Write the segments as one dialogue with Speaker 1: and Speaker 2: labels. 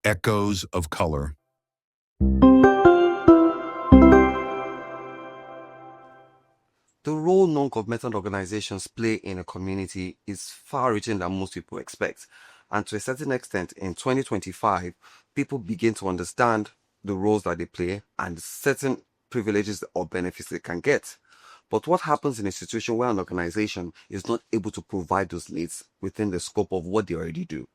Speaker 1: Echoes of color.
Speaker 2: The role non-governmental organizations play in a community is far-reaching than most people expect. And to a certain extent, in 2025, people begin to understand the roles that they play and certain privileges or benefits they can get. But what happens in a situation where an organization is not able to provide those needs within the scope of what they already do?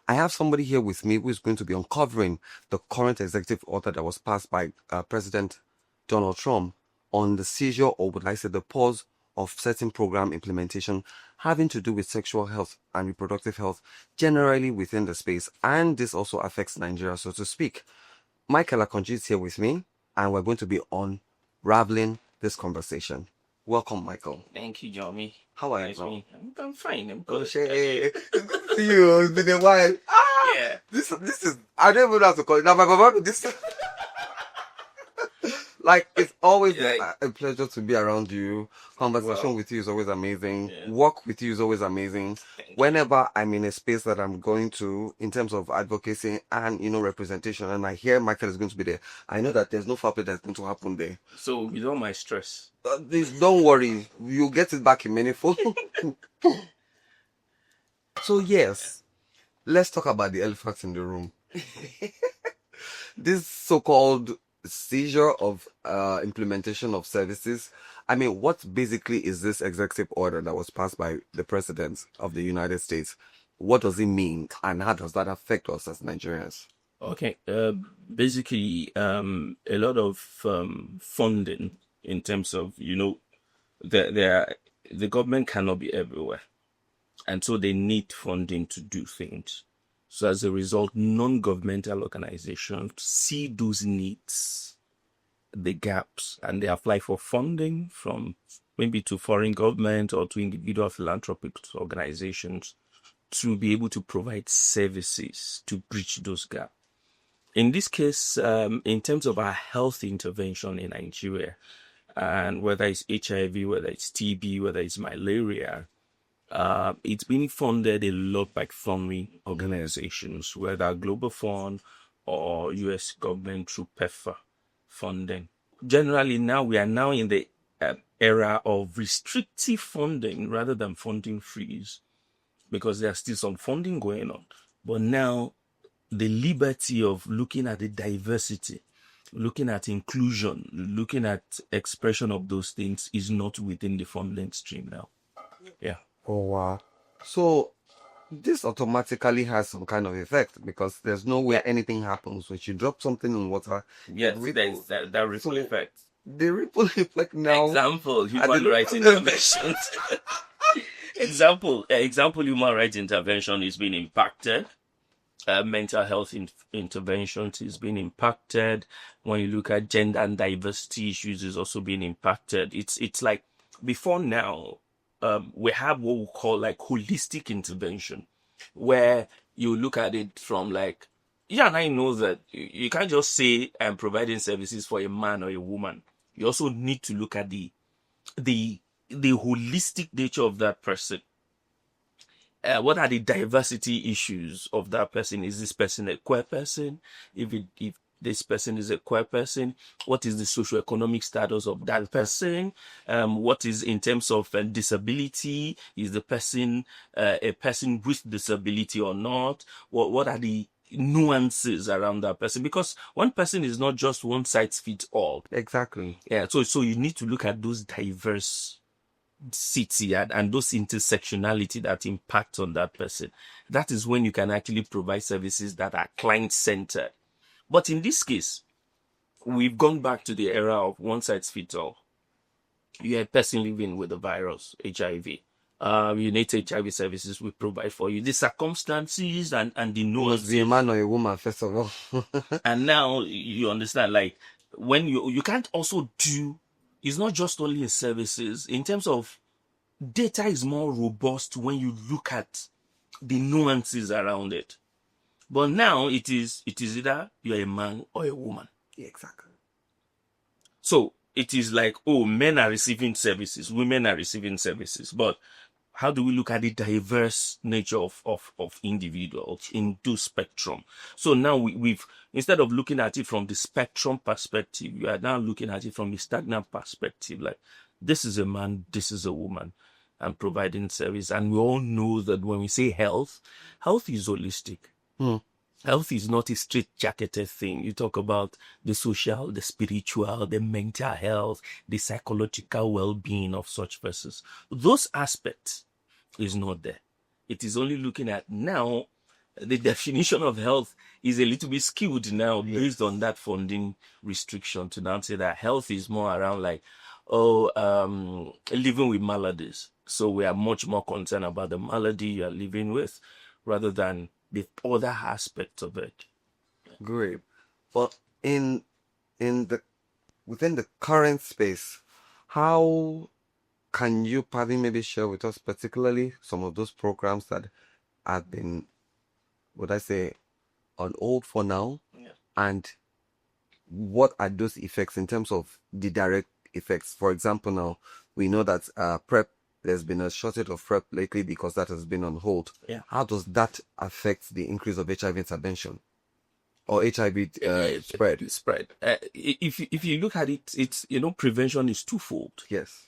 Speaker 2: I have somebody here with me who is going to be uncovering the current executive order that was passed by President Donald Trump on the seizure, or would I say the pause of certain program implementation having to do with sexual health and reproductive health generally within the space. And this also affects Nigeria, so to speak. Michael Akonji is here with me, and we're going to be unraveling this conversation. Welcome, Michael.
Speaker 3: Thank you, Johnny.
Speaker 2: How are
Speaker 3: Nice
Speaker 2: you?
Speaker 3: meeting you. I'm fine. I'm
Speaker 2: Oh,
Speaker 3: good.
Speaker 2: shit. Good to see you. It's been a while.
Speaker 3: Yeah.
Speaker 2: This is, I don't even know how to call it. Now, my papa, this like, it's always a pleasure to be around you. Conversation with you is always amazing.
Speaker 3: Yeah.
Speaker 2: Work with you is always amazing. Whenever I'm in a space that I'm going to, in terms of advocacy and, representation, and I hear Michael is going to be there, I know that there's no foul play that's going to happen there.
Speaker 3: So, without my stress.
Speaker 2: Please, don't worry. You'll get it back in manifold. So, yes, let's talk about the elephant in the room. This so-called seizure of implementation of services. I mean, what basically is this executive order that was passed by the President of the United States? What does it mean, and how does that affect us as Nigerians?
Speaker 3: Okay. Basically, a lot of funding in terms of, the government cannot be everywhere. And so they need funding to do things. So as a result, non-governmental organizations see those needs, the gaps, and they apply for funding from maybe to foreign government or to individual philanthropic organizations to be able to provide services to bridge those gaps. In this case, in terms of our health intervention in Nigeria, and whether it's HIV, whether it's TB, whether it's malaria, it's been funded a lot by funding organizations, whether Global Fund or US government through PEPFAR funding. Generally, now we are now in the era of restrictive funding rather than funding freeze, because there's still some funding going on. But now the liberty of looking at the diversity, looking at inclusion, looking at expression of those things is not within the funding stream now. Yeah.
Speaker 2: Oh, wow. So this automatically has some kind of effect, because there's no way anything happens when you drop something in water.
Speaker 3: Yes, there's that ripple effect.
Speaker 2: The ripple effect now.
Speaker 3: Example, human rights interventions. Example, human rights intervention is being impacted. Mental health interventions is being impacted. When you look at gender and diversity issues, is also being impacted. It's like before now, we have what we call like holistic intervention, where you look at it from like, and I know that you can't just say I'm providing services for a man or a woman. You also need to look at the holistic nature of that person. What are the diversity issues of that person? Is this person a queer person? If this person is a queer person, what is the socioeconomic status of that person? What is in terms of disability? Is the person a person with disability or not? What are the nuances around that person? Because one person is not just one size fits all.
Speaker 2: Exactly.
Speaker 3: Yeah. So you need to look at those diverse city and those intersectionality that impact on that person. That is when you can actually provide services that are client-centered. But in this case, we've gone back to the era of one size fits all. You're a person living with the virus, HIV. You need HIV services we provide for you. The circumstances and the nuances.
Speaker 2: Must be a man or a woman, first of all.
Speaker 3: And now you understand, like, when you can't also do, it's not just only in services. In terms of data is more robust when you look at the nuances around it. But now it is either you're a man or a woman.
Speaker 2: Yeah, exactly.
Speaker 3: So it is like, oh, men are receiving services, women are receiving services. But how do we look at the diverse nature of individuals in two spectrum? So now we've, instead of looking at it from the spectrum perspective, we are now looking at it from a stagnant perspective. Like, this is a man, this is a woman, and providing service. And we all know that when we say health, health is holistic. Health is not a straight-jacketed thing. You talk about the social, the spiritual, the mental health, the psychological well-being of such persons. Those aspects is not there. It is only looking at now, the definition of health is a little bit skewed now based on that funding restriction to now say that health is more around like, living with maladies. So we are much more concerned about the malady you are living with rather than the other aspects of it.
Speaker 2: Great. But in the within the current space, how can you probably maybe share with us particularly some of those programs that have been, would I say, on hold for now?
Speaker 3: Yeah.
Speaker 2: And what are those effects in terms of the direct effects? For example, now we know that PrEP, there's been a shortage of PrEP lately because that has been on hold.
Speaker 3: Yeah.
Speaker 2: How does that affect the increase of HIV intervention or HIV spread?
Speaker 3: Spread. If you look at it, it's, prevention is twofold.
Speaker 2: Yes.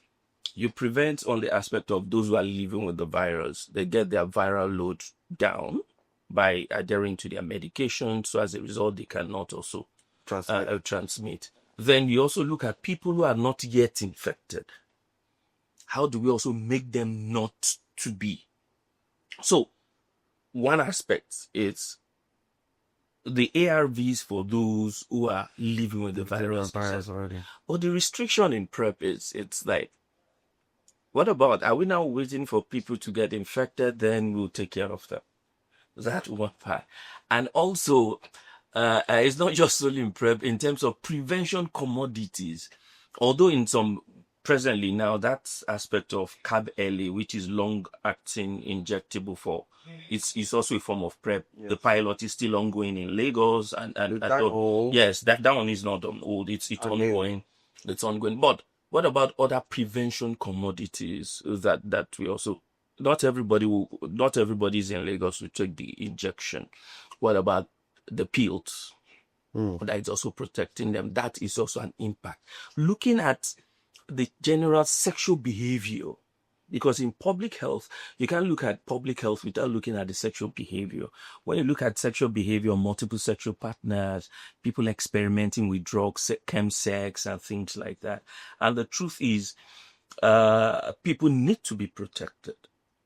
Speaker 3: You prevent on the aspect of those who are living with the virus. They get their viral load down by adhering to their medication. So as a result, they cannot also transmit. Then you also look at people who are not yet infected. How do we also make them not to be? So one aspect is the ARVs for those who are living with the virus
Speaker 2: already.
Speaker 3: But the restriction in PrEP is, it's like, what about, are we now waiting for people to get infected, then we'll take care of them? That one part. And also, it's not just solely in PrEP, in terms of prevention commodities. Although in some, presently now, that aspect of CAB-LA, which is long-acting injectable for, it's also a form of PrEP. Yes. The pilot is still ongoing in Lagos. Yes, that one is not on hold. It's ongoing. It's ongoing. But what about other prevention commodities that we also, not everybody is in Lagos to take the injection. What about the pills? That is also protecting them. That is also an impact. Looking at the general sexual behavior, because in public health, you can't look at public health without looking at the sexual behavior. When you look at sexual behavior, multiple sexual partners, people experimenting with drugs, chemsex, and things like that. And the truth is, people need to be protected.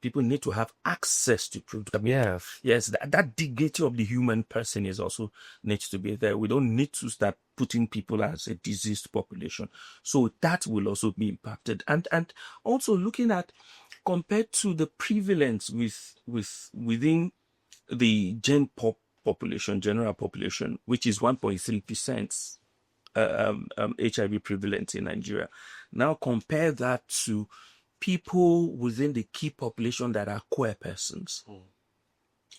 Speaker 3: People need to have access to protection. Yes, that dignity of the human person is also needs to be there. We don't need to start putting people as a diseased population. So that will also be impacted. And also looking at, compared to the prevalence within the general population, which is 1.3% HIV prevalence in Nigeria. Now compare that to people within the key population that are queer persons.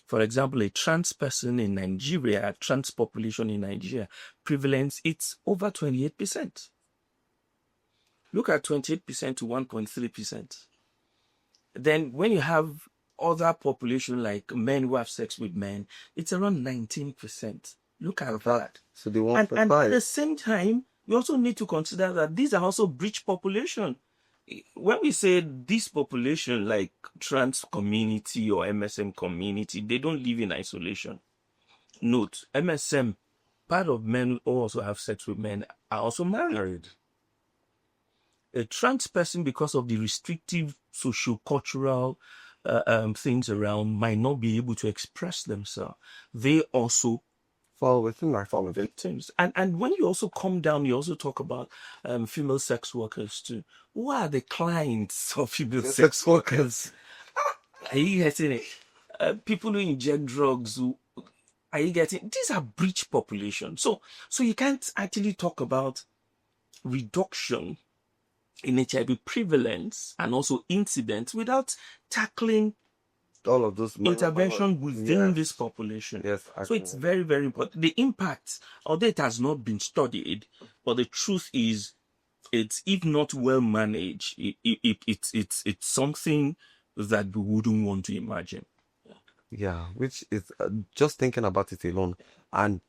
Speaker 3: For example, a trans person in Nigeria, a trans population in Nigeria, prevalence, it's over 28%. Look at 28% to 1.3%. Then when you have other population like men who have sex with men, it's around 19%. Look at that.
Speaker 2: So they want
Speaker 3: and at the same time, we also need to consider that these are also breach population. When we say this population, like trans community or MSM community, they don't live in isolation. Note, MSM, part of men who also have sex with men are also married. A trans person, because of the restrictive socio-cultural things around, might not be able to express themselves. They also
Speaker 2: fall within that form of
Speaker 3: victims. And when you also come down, you also talk about female sex workers too. Who are the clients of female sex workers? Are you getting it? People who inject drugs, are you getting? These are breach population. So you can't actually talk about reduction in HIV prevalence and also incidence without tackling
Speaker 2: all of those
Speaker 3: intervention within this population.
Speaker 2: Yes,
Speaker 3: so it's very, very important. The impact, although it has not been studied, but the truth is, it's, if not well managed, it's something that we wouldn't want to imagine.
Speaker 2: Yeah, which is just thinking about it alone. And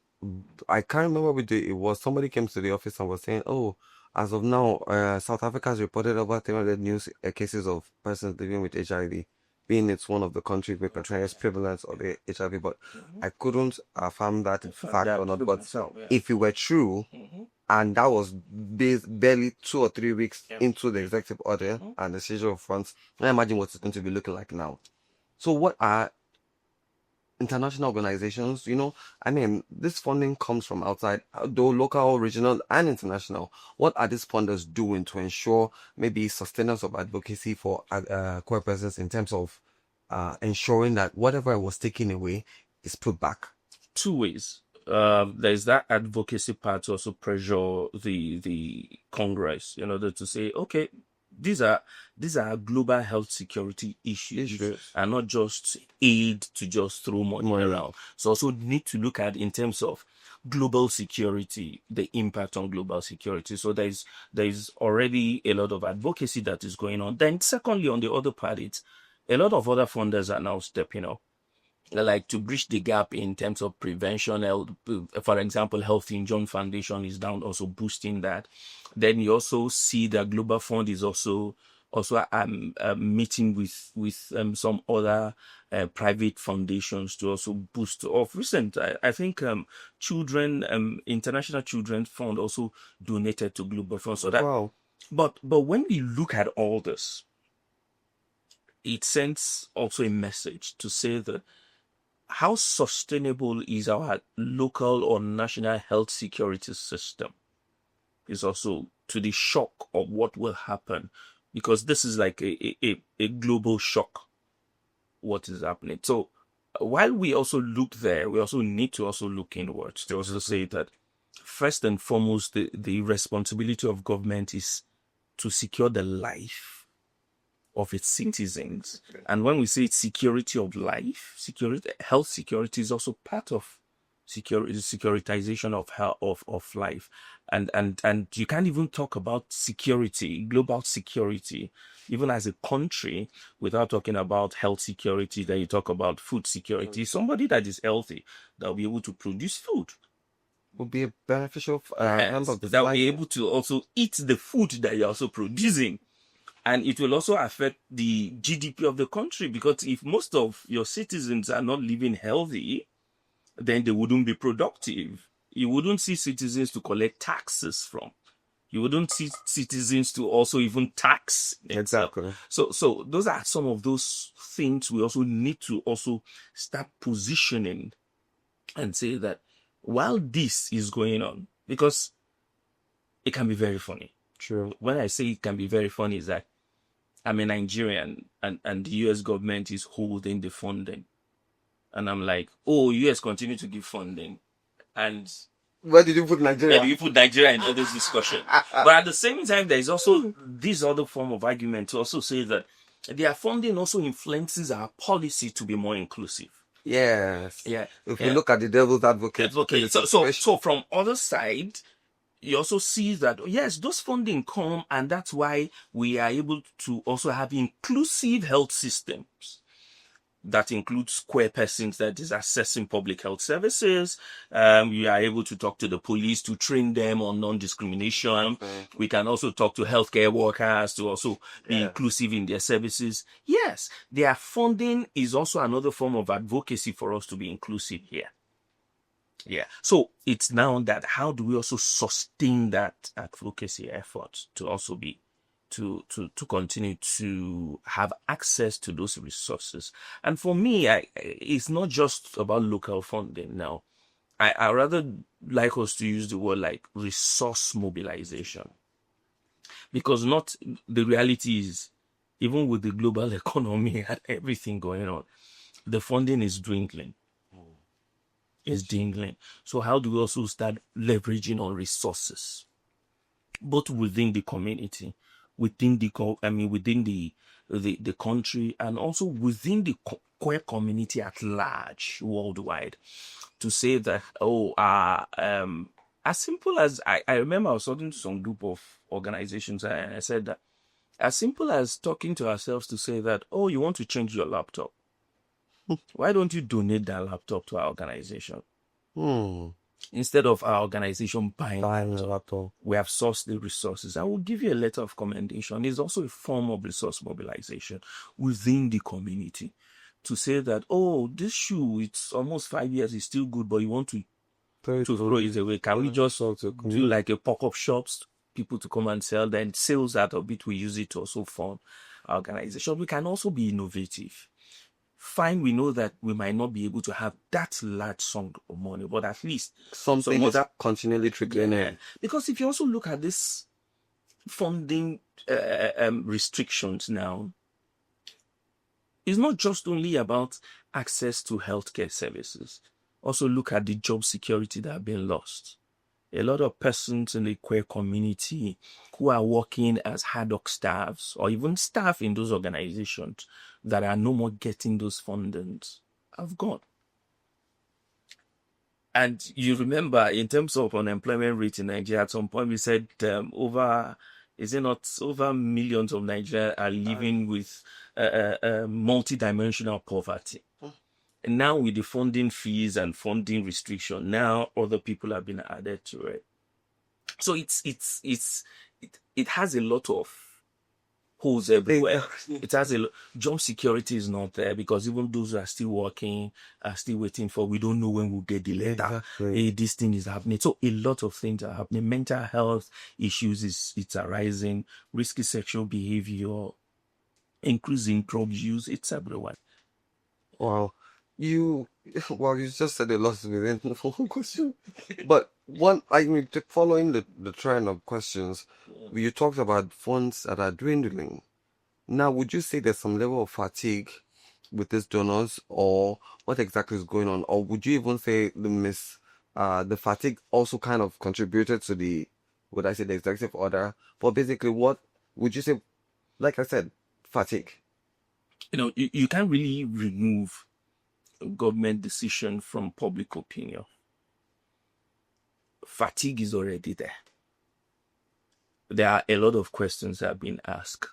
Speaker 2: I can't remember which day it was. Somebody came to the office and was saying, "Oh, as of now, South Africa has reported over 300 news cases of persons living with HIV, being it's one of the countries with the highest prevalence of the HIV." But I couldn't affirm that fact or
Speaker 3: That
Speaker 2: not.
Speaker 3: to
Speaker 2: But
Speaker 3: myself, yeah.
Speaker 2: if it were true,
Speaker 3: Mhm.
Speaker 2: and that was barely 2 or 3 weeks
Speaker 3: Yeah.
Speaker 2: into the executive order
Speaker 3: Mhm.
Speaker 2: and the seizure of funds, I imagine what it's going to be looking like now. So, what are international organizations, I mean, this funding comes from outside, though local, regional, and international. What are these funders doing to ensure maybe sustenance of advocacy for queer persons in terms of ensuring that whatever was taken away is put back?
Speaker 3: Two ways. There's that advocacy part to also pressure the Congress in order to say, okay, these are global health security issues and not just aid to just throw money around. So also need to look at in terms of global security, the impact on global security. So there's already a lot of advocacy that is going on. Then secondly, on the other part, it's a lot of other funders are now stepping up, like to bridge the gap in terms of prevention. For example, Health in John Foundation is down also boosting that. Then you also see that Global Fund is also meeting with some other private foundations to also boost. Of recent, I think children International Children Fund also donated to Global Fund. So that,
Speaker 2: Wow.
Speaker 3: but when we look at all this, it sends also a message to say that how sustainable is our local or national health security system is also to the shock of what will happen, because this is like a global shock what is happening. So while we also look there, we also need to also look inwards to also say that first and foremost, the responsibility of government is to secure the life of its citizens. And when we say security of life, health security is also part of securitization of health, of life. And you can't even talk about security, global security, even as a country, without talking about health security. Then you talk about food security. Somebody that is healthy, that will be able to produce food.
Speaker 2: Would be a beneficial end
Speaker 3: Yes,
Speaker 2: of this
Speaker 3: that will
Speaker 2: life.
Speaker 3: be able to also eat the food that you're also producing. And it will also affect the GDP of the country, because if most of your citizens are not living healthy, then they wouldn't be productive. You wouldn't see citizens to collect taxes from. You wouldn't see citizens to also even tax itself.
Speaker 2: Exactly.
Speaker 3: So those are some of those things we also need to also start positioning and say that while this is going on, because it can be very funny.
Speaker 2: True.
Speaker 3: When I say it can be very funny, is that I'm a Nigerian, and the US government is holding the funding. And I'm like, oh, US continue to give funding. And
Speaker 2: Where did you put
Speaker 3: where do
Speaker 2: Nigeria?
Speaker 3: you put Nigeria in all this discussion? But at the same time, there is also this other form of argument to also say that their funding also influences our policy to be more inclusive.
Speaker 2: Yes.
Speaker 3: Yeah.
Speaker 2: If we
Speaker 3: Yeah.
Speaker 2: look at the devil's advocate,
Speaker 3: Okay. So from other side, you also see that yes, those funding come, and that's why we are able to also have inclusive health systems that includes queer persons that is accessing public health services. You are able to talk to the police to train them on non-discrimination. We can also talk to healthcare workers to also be inclusive in their services. Yes, their funding is also another form of advocacy for us to be inclusive here. Yeah. So it's now that how do we also sustain that advocacy effort to also be to continue to have access to those resources. And for me, it's not just about local funding now. I rather like us to use the word like resource mobilization, because not the reality is, even with the global economy and everything going on, the funding is dwindling. Is dwindling. So how do we also start leveraging on resources, both within the community, within within the country, and also within the queer community at large worldwide, to say that as simple as I remember I was talking to some group of organizations, and I said that As simple as talking to ourselves to say that, oh, you want to change your laptop. Why don't you donate that laptop to our organization? Instead of our organization buying
Speaker 2: a laptop.
Speaker 3: We have sourced the resources. I will give you a letter of commendation. It's also a form of resource mobilization within the community to say that, oh, this shoe, it's almost 5 years, it's still good, but you want to throw it away. Can we just do like a pop-up shops, people to come and sell, then sales out of it, we use it to also fund our organization. We can also be innovative. Fine, we know that we might not be able to have that large sum of money, but at least
Speaker 2: something is continually trickling in.
Speaker 3: Because if you also look at this funding restrictions now, it's not just only about access to healthcare services. Also look at the job security that have been lost. A lot of persons in the queer community who are working as ad hoc staffs or even staff in those organizations that are no more getting those fundings have gone. And you remember, in terms of unemployment rate in Nigeria, at some point we said over millions of Nigerians are living with multidimensional poverty. And now with the funding fees and funding restriction, now other people have been added to it. So it has a lot of holes everywhere. It has job security is not there because even those who are still working are still waiting for, we don't know when we'll get the letter.
Speaker 2: Exactly.
Speaker 3: Hey, this thing is happening. So a lot of things are happening. Mental health issues it's arising, risky sexual behavior, increasing drug use, it's everywhere.
Speaker 2: Wow. You just said a lot within the whole question. But following the trend of questions, you talked about funds that are dwindling. Now, would you say there's some level of fatigue with these donors, or what exactly is going on? Or would you even say the fatigue also kind of contributed to the executive order? But basically, what would you say? Like I said, fatigue.
Speaker 3: You can't really remove government decision from public opinion. Fatigue is already there. There are a lot of questions that have been asked.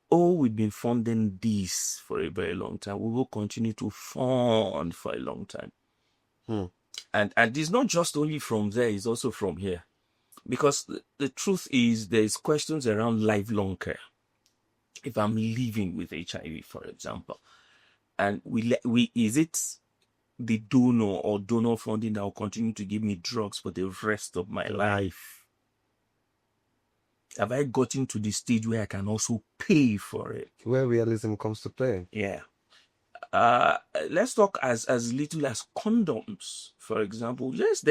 Speaker 3: Oh, we've been funding this for a very long time. We will continue to fund for a long time. And it's not just only from there, it's also from here. Because the truth is, there's questions around lifelong care. If I'm living with HIV, for example, and is it the donor or donor funding that will continue to give me drugs for the rest of my life? Have I gotten to the stage where I can also pay for it?
Speaker 2: Where realism comes to play.
Speaker 3: Yeah. Let's talk as little as condoms, for example. Yes,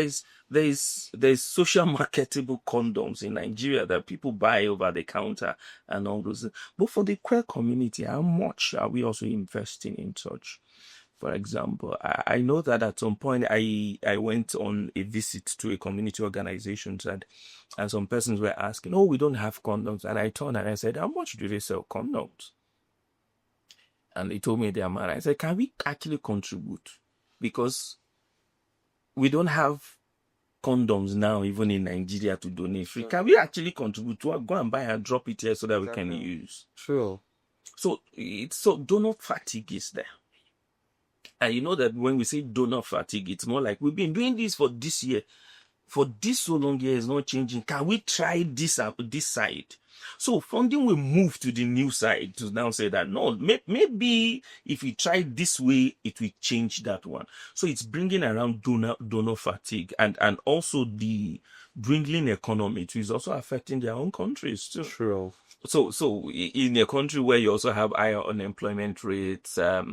Speaker 3: there's social marketable condoms in Nigeria that people buy over the counter and all those. But for the queer community, how much are we also investing in such? For example, I know that at some point I went on a visit to a community organization and some persons were asking, oh, we don't have condoms. And I turned and I said, how much do they sell condoms? And they told me their amount. I said, can we actually contribute? Because we don't have condoms now, even in Nigeria, to donate free. Can we actually contribute to go and buy and drop it here so that we can use?
Speaker 2: Sure.
Speaker 3: So donor fatigue is there. And you know that when we say donor fatigue, it's more like we've been doing this for this year. For this so long year, it's not changing. Can we try this side? So funding will move to the new side to now say that, no, maybe if we try this way, it will change that one. So it's bringing around donor fatigue and also the dwindling economy, which is also affecting their own countries too.
Speaker 2: True.
Speaker 3: So in a country where you also have higher unemployment rates, their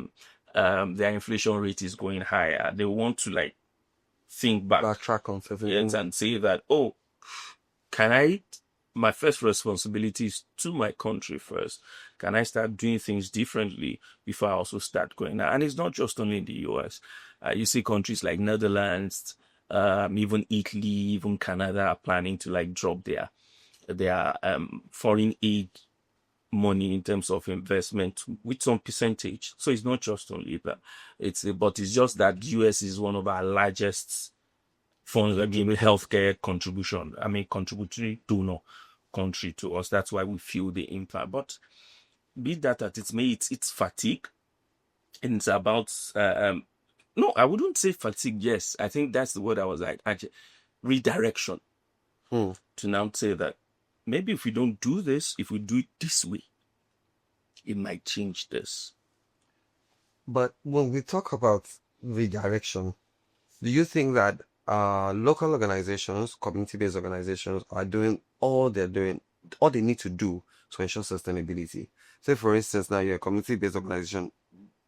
Speaker 3: inflation rate is going higher. They want to think
Speaker 2: backtrack on certain
Speaker 3: and say that, oh, my first responsibility is to my country first. Can I start doing things differently before I also start going out? And it's not just only in the US. You see countries like Netherlands, even Italy, even Canada are planning to drop their foreign aid money in terms of investment with some percentage. So it's not just only that. But it's just that US is one of our largest funds that give healthcare contributory donor country to us. That's why we feel the impact. But be that as it may, it's fatigue, and it's about no, I wouldn't say fatigue. Yes, I think that's the word I was like, actually, redirection.
Speaker 2: Hmm.
Speaker 3: To now say that maybe if we don't do this, if we do it this way, it might change this.
Speaker 2: But when we talk about redirection, do you think that local organizations, community-based organizations, are doing all they need to do to ensure sustainability? Say, for instance, now you're a community-based organization,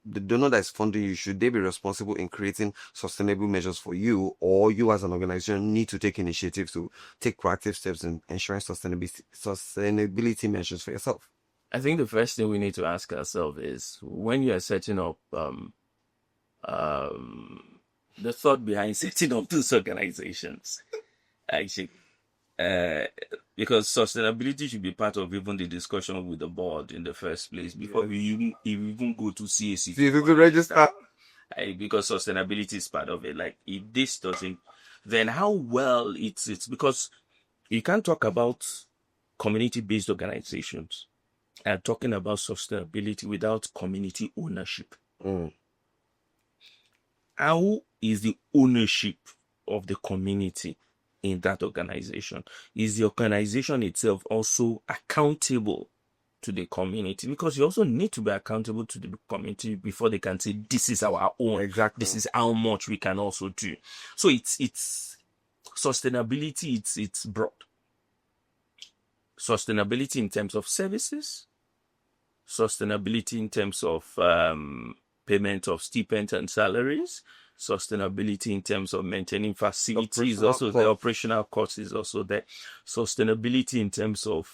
Speaker 2: the donor that is funding you, should they be responsible in creating sustainable measures for you, or you as an organization need to take initiative to take proactive steps in ensuring sustainability measures for yourself?
Speaker 3: I think the first thing we need to ask ourselves is when you are setting up the thought behind setting up those organizations, actually, because sustainability should be part of even the discussion with the board in the first place before you even go to CAC.
Speaker 2: You need to register.
Speaker 3: Because sustainability is part of it. Like if this doesn't, then how well it's because you can't talk about community-based organizations and talking about sustainability without community ownership.
Speaker 2: Mm.
Speaker 3: How is the ownership of the community in that organization? Is the organization itself also accountable to the community? Because you also need to be accountable to the community before they can say this is our own.
Speaker 2: Exactly.
Speaker 3: This is how much we can also do. So it's sustainability. It's broad. Sustainability in terms of services, sustainability in terms of payment of stipends and salaries, sustainability in terms of maintaining facilities, also the operational cost is also there, sustainability in terms of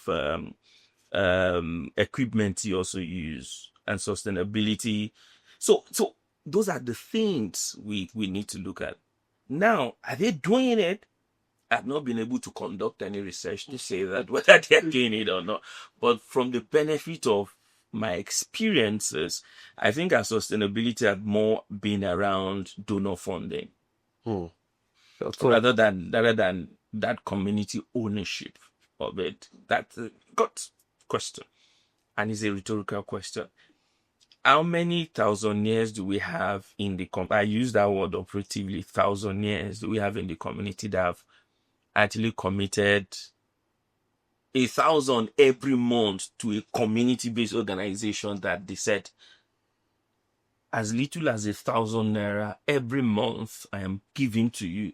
Speaker 3: equipment you also use, and sustainability. So those are the things we need to look at. Now, are they doing it? I've not been able to conduct any research to say that whether they're doing it or not. But from the benefit of my experiences, I think our sustainability had more been around donor funding, rather than that community ownership of it. That got question, and it's a rhetorical question. How many thousand years do we have in the I use that word operatively, 1,000 years do we have in the community that have actually committed 1,000 every month to a community-based organization that they said as little as 1,000 naira every month I am giving to you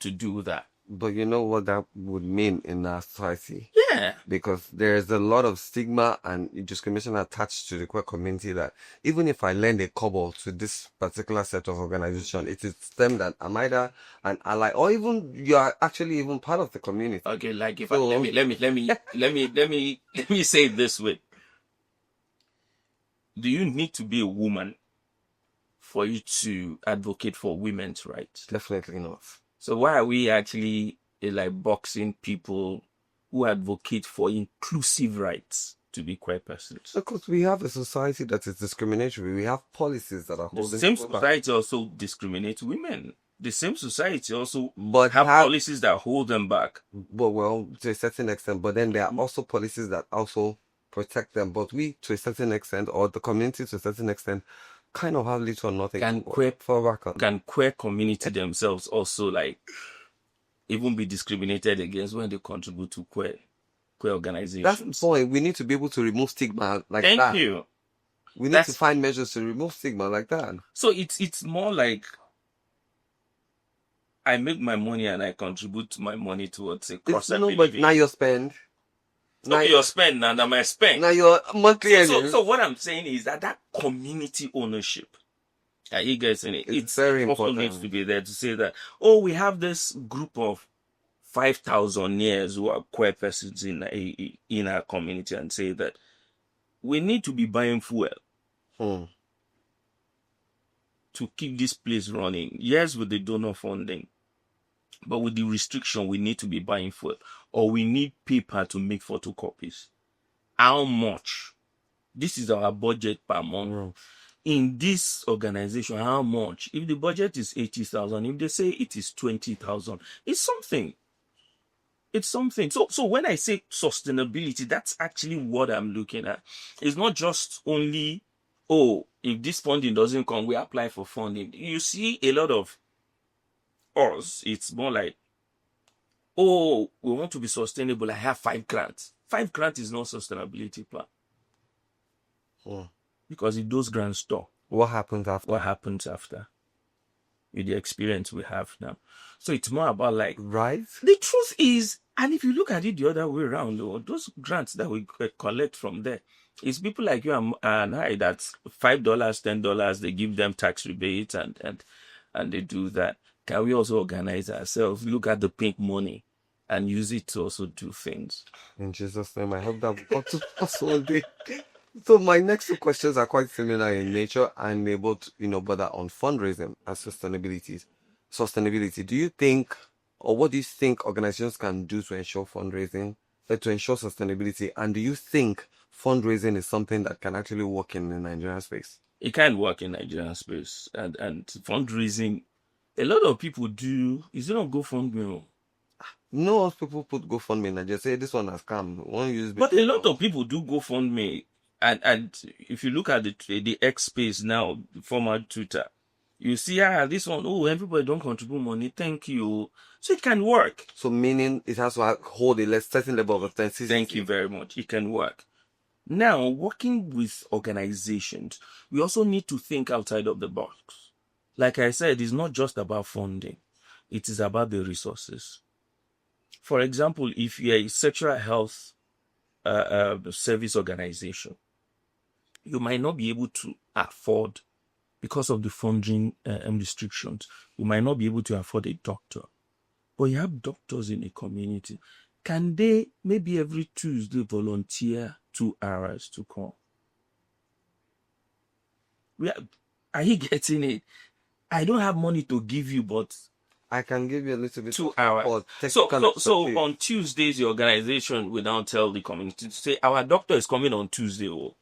Speaker 3: to do that?
Speaker 2: But you know what that would mean in our society?
Speaker 3: Yeah.
Speaker 2: Because there's a lot of stigma and discrimination attached to the queer community that even if I lend a kobo to this particular set of organization, it is them that I'm either an ally or even you are actually even part of the community.
Speaker 3: Okay, like if
Speaker 2: So,
Speaker 3: let me say it this way. Do you need to be a woman for you to advocate for women's rights?
Speaker 2: Definitely not.
Speaker 3: So why are we actually like boxing people who advocate for inclusive rights to be queer persons?
Speaker 2: Because we have a society that is discriminatory. We have policies that are holding.
Speaker 3: The same society also discriminates women. The same society also
Speaker 2: but
Speaker 3: have policies that hold them back.
Speaker 2: But well, to a certain extent. But then there are also policies that also protect them. But we, to a certain extent, or the community to a certain extent, kind of have little or nothing.
Speaker 3: Can queer community themselves also like even be discriminated against when they contribute to queer organizations?
Speaker 2: That's the point. We need to be able to remove stigma like that.
Speaker 3: Thank you.
Speaker 2: We need to find measures to remove stigma like that.
Speaker 3: So it's more like I make my money and I contribute my money towards a cross.
Speaker 2: No, but now you spend.
Speaker 3: Now your spend, now my spend.
Speaker 2: Now your monthly.
Speaker 3: So what I'm saying is that community ownership, are you guys in it?
Speaker 2: It's very important.
Speaker 3: Also needs to be there to say that, oh, we have this group of 5,000 years who are queer persons in our community, and say that we need to be buying fuel to keep this place running. Yes, with the donor funding, but with the restriction, we need to be buying fuel, or we need paper to make photocopies. How much? This is our budget per month. In this organization, how much? If the budget is 80,000, if they say it is 20,000, it's something. It's something. So when I say sustainability, that's actually what I'm looking at. It's not just only, oh, if this funding doesn't come, we apply for funding. You see a lot of us, it's more like, oh, we want to be sustainable. I have 5 grants. 5 grants is not sustainability plan. Because if those grants stop,
Speaker 2: What happens after?
Speaker 3: what happens after? With the experience we have now. So it's more about like,
Speaker 2: Right?
Speaker 3: the truth is, and if you look at it the other way around, though, those grants that we collect from there, it's people like you and I that's $5, $10, they give them tax rebates and they do that. Can we also organize ourselves, look at the pink money and use it to also do things?
Speaker 2: In Jesus' name, I hope that we got to pass one day. So my next 2 questions are quite similar in nature, and they both, bother on fundraising and sustainability. Sustainability. Do you think, or what do you think organizations can do to ensure fundraising, to ensure sustainability? And do you think fundraising is something that can actually work in the Nigerian space?
Speaker 3: It can work in Nigerian space, and fundraising. A lot of people do. Is it not GoFundMe?
Speaker 2: No, people put GoFundMe and just say this one has come. Won't use.
Speaker 3: But a lot of people do GoFundMe, and if you look at the X space now, the former Twitter, you see this one. Oh, everybody don't contribute money. Thank you. So it can work.
Speaker 2: So meaning it has to hold a certain level of authenticity.
Speaker 3: Thank you very much. It can work. Now, working with organizations, we also need to think outside of the box. Like I said, it's not just about funding. It is about the resources. For example, if you're a sexual health service organization, you might not be able to afford, because of the funding restrictions, you might not be able to afford a doctor. But you have doctors in a community. Can they maybe every Tuesday volunteer 2 hours to come? Are you getting it? I don't have money to give you, but
Speaker 2: I can give you a little bit
Speaker 3: 2 hours. So on Tuesdays, the organization will now tell the community to say, our doctor is coming on Tuesday. Oh,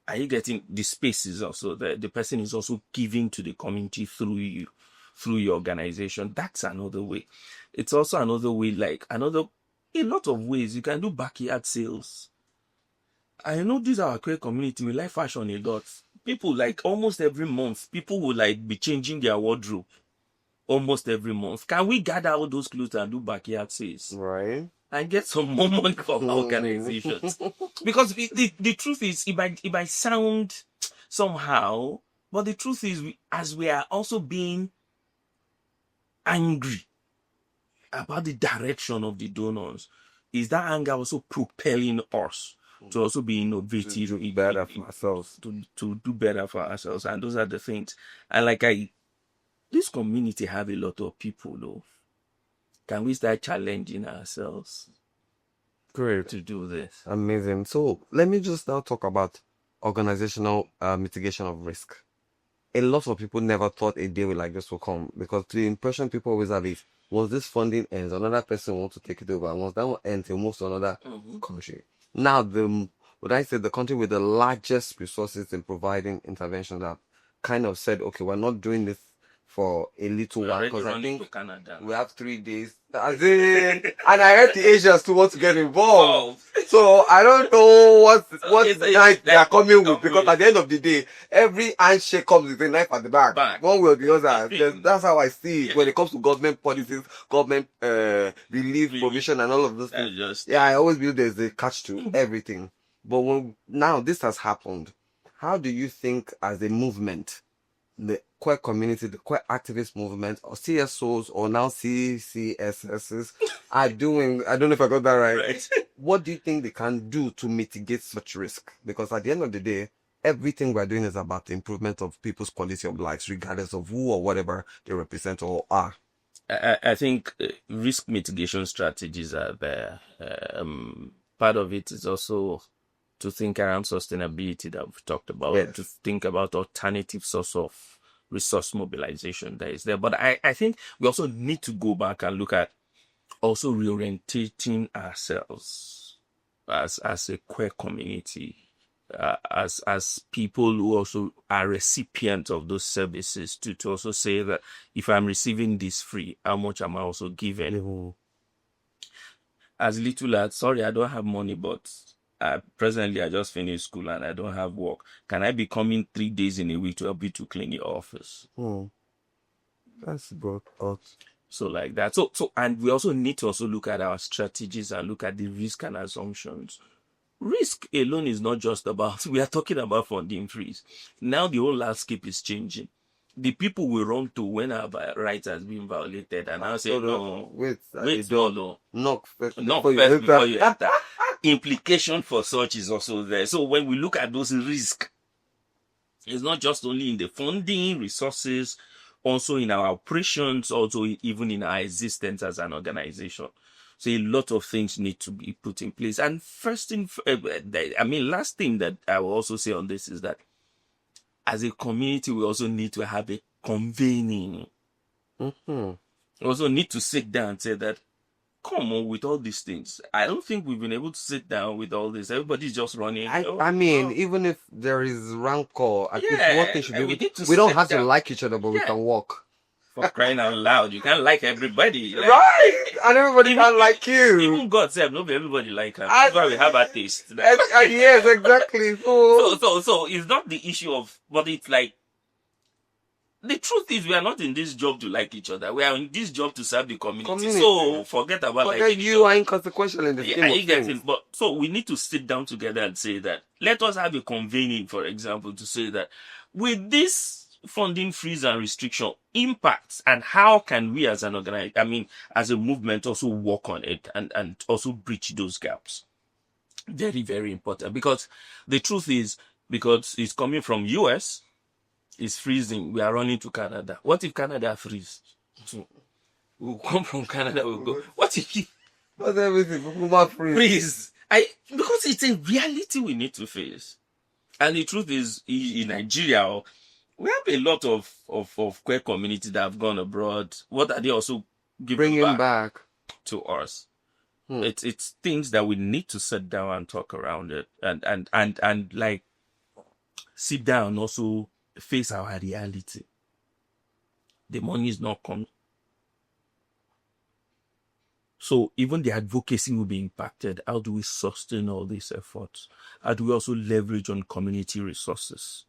Speaker 3: are you getting the spaces also? The person is also giving to the community through you, through your organization. That's another way. It's also another way, a lot of ways you can do backyard sales. I know these are our queer community. We like fashion a lot. People almost every month, people will be changing their wardrobe almost every month. Can we gather all those clothes and do backyard sales?
Speaker 2: Right.
Speaker 3: And get some more money from organizations? Because the truth is, it might sound somehow, but the truth is, as we are also being angry about the direction of the donors, is that anger also propelling us to also be innovative,
Speaker 2: to do better for ourselves,
Speaker 3: to do better for ourselves? And those are the things. And this community have a lot of people, though. Can we start challenging ourselves?
Speaker 2: Great.
Speaker 3: To do this?
Speaker 2: Amazing. So let me just now talk about organizational mitigation of risk. A lot of people never thought a day like this will come, because the impression people always have is, once this funding ends, another person wants to take it over. And once that one ends, it moves to another country. Now, the country with the largest resources in providing intervention have kind of said, okay, we're not doing this for a little while, because I think we have 3 days. And I heard the Asians too want to get involved. So I don't know what knife they are coming with, because at the end of the day, every handshake comes with a knife at the back. One way or the other. That's how I see it when it comes to government policies, government relief, provision, and all of those things. I always believe there's a catch to everything. But now this has happened, how do you think, as a movement, the queer community, the queer activist movement, or CSOs, or now CCSSs are doing? I don't know if I got that right. What do you think they can do to mitigate such risk? Because at the end of the day, everything we're doing is about the improvement of people's quality of lives, regardless of who or whatever they represent or are.
Speaker 3: I think risk mitigation strategies are there. Part of it is also to think around sustainability that we've talked about, to think about alternative source of resource mobilization that is there. But I think we also need to go back and look at also reorientating ourselves as a queer community as people who also are recipients of those services to also say that if I'm receiving this free, how much am I also giving?
Speaker 2: Mhm.
Speaker 3: As little as, sorry, I don't have money, but presently I just finished school and I don't have work. Can I be coming 3 days in a week to help you to clean your office?
Speaker 2: That's brought out.
Speaker 3: So like that. So and we also need to also look at our strategies and look at the risk and assumptions. Risk alone is not just about, we are talking about funding freeze. Now the whole landscape is changing. The people we run to when our rights has been violated and now say, no,
Speaker 2: wait,
Speaker 3: no,
Speaker 2: knock first
Speaker 3: not
Speaker 2: before you
Speaker 3: first
Speaker 2: enter.
Speaker 3: before you enter. Implication for such is also there. So when we look at those risks, it's not just only in the funding resources, also in our operations, also even in our existence as an organization. So a lot of things need to be put in place. And last thing that I will also say on this is that as a community, we also need to have a convening.
Speaker 2: Mm-hmm.
Speaker 3: We also need to sit down and say that, come on, with all these things. I don't think we've been able to sit down with all this. Everybody's just running.
Speaker 2: Even if there is rancor, at least
Speaker 3: yeah,
Speaker 2: one thing should be
Speaker 3: we need to
Speaker 2: we don't
Speaker 3: sit
Speaker 2: have to
Speaker 3: down.
Speaker 2: like each other, but we
Speaker 3: Yeah.
Speaker 2: can walk.
Speaker 3: For crying out loud, you can't like everybody. Like,
Speaker 2: Right! And everybody can like you.
Speaker 3: even God said, no, everybody like her. That's why we have a taste.
Speaker 2: Yes, exactly.
Speaker 3: So it's not the issue of, but it's like, the truth is we are not in this job to like each other. We are in this job to serve the community. So forget about
Speaker 2: Forget you are inconsequential in the scheme of things.
Speaker 3: But so we need to sit down together and say that, let us have a convening, for example, to say that with this funding freeze and restriction impacts, and how can we as an as a movement also work on it and also bridge those gaps. Very, very important, because the truth is, because it's coming from US, it's freezing, we are running to Canada. What if Canada freeze? We'll come from Canada, we'll go. What if
Speaker 2: What's everything?
Speaker 3: freeze? Because it's a reality we need to face. And the truth is, in Nigeria, we have a lot of queer community that have gone abroad. What are they also
Speaker 2: bringing back
Speaker 3: to us? It's things that we need to sit down and talk around it, and like sit down and also face our reality. The money is not coming. So even the advocacy will be impacted. How do we sustain all these efforts? How do we also leverage on community resources,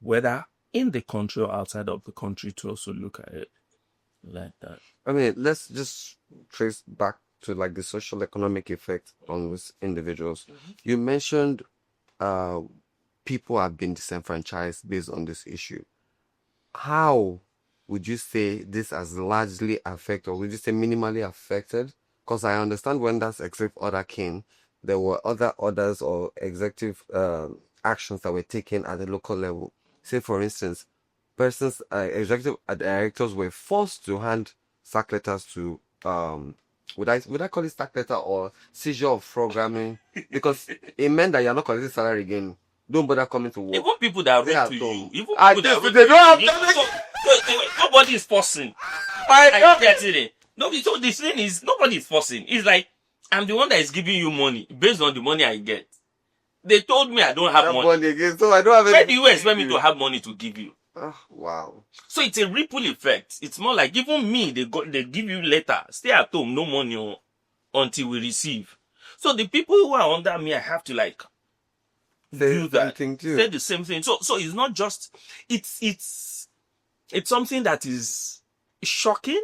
Speaker 3: whether in the country or outside of the country, to also look at it like that?
Speaker 2: I mean, let's just trace back to like the social economic effect on those individuals. You mentioned people have been disenfranchised based on this issue. How would you say this has largely affected, or would you say minimally affected? Because I understand when that executive order came, there were other orders or executive actions that were taken at the local level. Say, for instance, executive directors were forced to hand sack letters to would I call it sack letter or seizure of programming, because it meant that you're not collecting salary again. Don't bother coming to work.
Speaker 3: Even people that
Speaker 2: Yeah,
Speaker 3: wrote to you, even
Speaker 2: I
Speaker 3: people that
Speaker 2: just-
Speaker 3: wrote
Speaker 2: they
Speaker 3: to
Speaker 2: don't
Speaker 3: you,
Speaker 2: have
Speaker 3: nobody is forcing.
Speaker 2: My
Speaker 3: I
Speaker 2: God.
Speaker 3: get it. No, so the thing is, nobody is forcing. It's like, I'm the one that is giving you money based on the money I get. They told me I don't have money.
Speaker 2: Again, so I don't have
Speaker 3: Where
Speaker 2: any.
Speaker 3: do you expect me to have money to give you?
Speaker 2: Wow.
Speaker 3: So it's a ripple effect. It's more like, even me, they give you letter, stay at home, no money until we receive. So the people who are under me, I have to like do that, say the same thing. So it's not just, it's something that is shocking,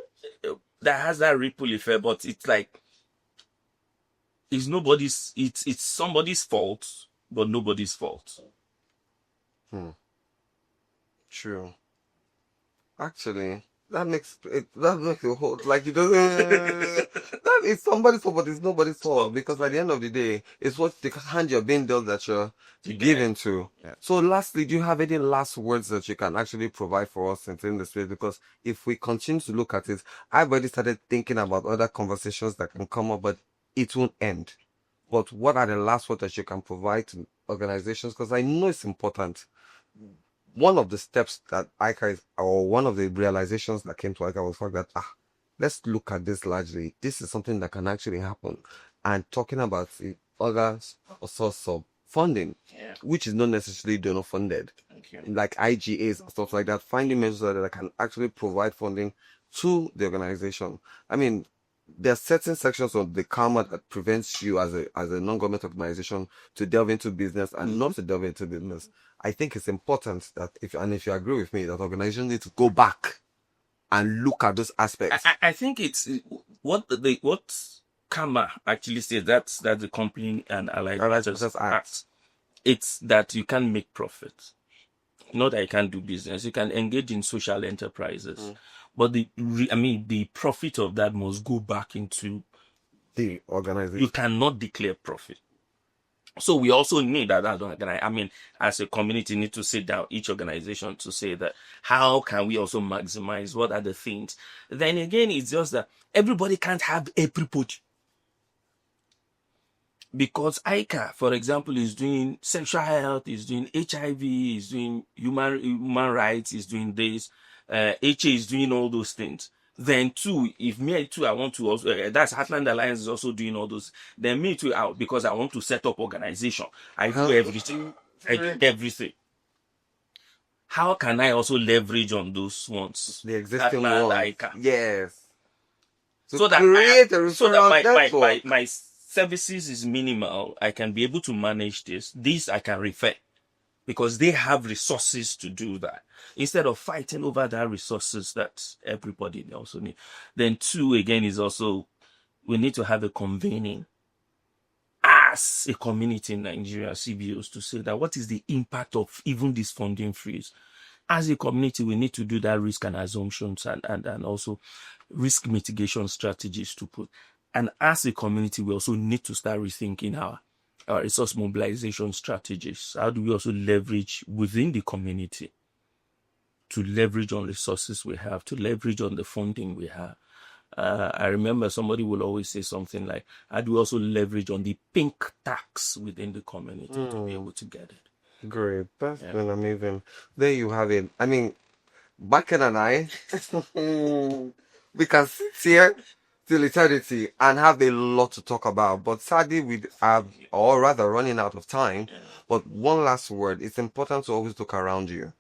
Speaker 3: that has that ripple effect, but it's like, it's somebody's fault, but nobody's fault.
Speaker 2: True. Actually, that makes the whole, like, it doesn't. That is somebody's fault, but it's nobody's fault, because at the end of the day, it's what the hand you're being dealt that you're given to. Yeah. So, lastly, do you have any last words that you can actually provide for us in the space? Because if we continue to look at it, I've already started thinking about other conversations that can come up, but it won't end. But what are the last words that you can provide to organizations? Because I know it's important. One of the steps that ICA is, or one of the realizations that came to ICA was the fact that, let's look at this largely. This is something that can actually happen. And talking about the other source of funding,
Speaker 3: Yeah.
Speaker 2: which is not necessarily donor funded, like IGAs and stuff like that. Finding measures that can actually provide funding to the organization. I mean, there are certain sections of the karma that prevents you as a non-government organization to delve into business and not to delve into business. I think it's important that if you agree with me that organizations need to go back and look at those aspects.
Speaker 3: I think it's what Kama actually says, that's the Company and Allied Matters Act. It's that you can make profit. Not that you can't do business. You can engage in social enterprises. But the profit of that must go back into
Speaker 2: the organization.
Speaker 3: You cannot declare profit. So we also need that as a community, need to sit down, each organization, to say that how can we also maximize, what are the things. Then again, it's just that everybody can't have everybody. Because ICA, for example, is doing sexual health, is doing HIV, is doing human rights, is doing this, HA is doing all those things. Then too, if me too, I want to also, that's Heartland Alliance is also doing all those. Then me too, because I want to set up organization, I do everything. I do everything. How can I also leverage on those ones?
Speaker 2: The existing
Speaker 3: Heartland,
Speaker 2: ones.
Speaker 3: ICA.
Speaker 2: Yes.
Speaker 3: So that my services is minimal, I can be able to manage this. This I can refer, because they have resources to do that, instead of fighting over that resources that everybody also need. Then two, again, is also we need to have a convening as a community in Nigeria, CBOs, to say that what is the impact of even this funding freeze. As a community, we need to do that risk and assumptions and also risk mitigation strategies to put. And as a community, we also need to start rethinking our resource mobilization strategies. How do we also leverage within the community to leverage on resources we have, to leverage on the funding we have? I remember somebody will always say something like, how do we also leverage on the pink tax within the community to be able to get it?
Speaker 2: Great. That's been amazing. There you have it. I mean, Bakken and I, we can sit here till eternity and have a lot to talk about. But sadly, we have, or rather, running out of time. But one last word. It's important to always look around you.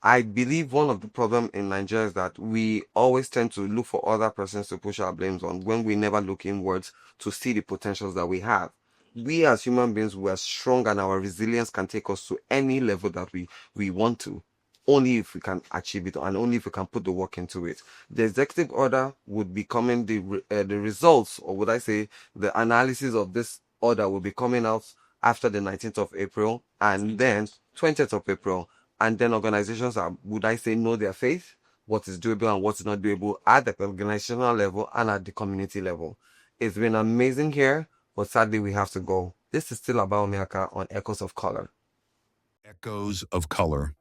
Speaker 2: I believe one of the problems in Nigeria is that we always tend to look for other persons to push our blames on when we never look inwards to see the potentials that we have. We as human beings, we are strong and our resilience can take us to any level that we want to, only if we can achieve it and only if we can put the work into it. The executive order would be coming, the results, or would I say the analysis of this order will be coming out after the 19th of April and then 20th of April. And then organizations are, would I say, know their faith, what is doable and what is not doable at the organizational level and at the community level. It's been amazing here, but sadly we have to go. This is still about Miaka on Echoes of Color.
Speaker 1: Echoes of Color.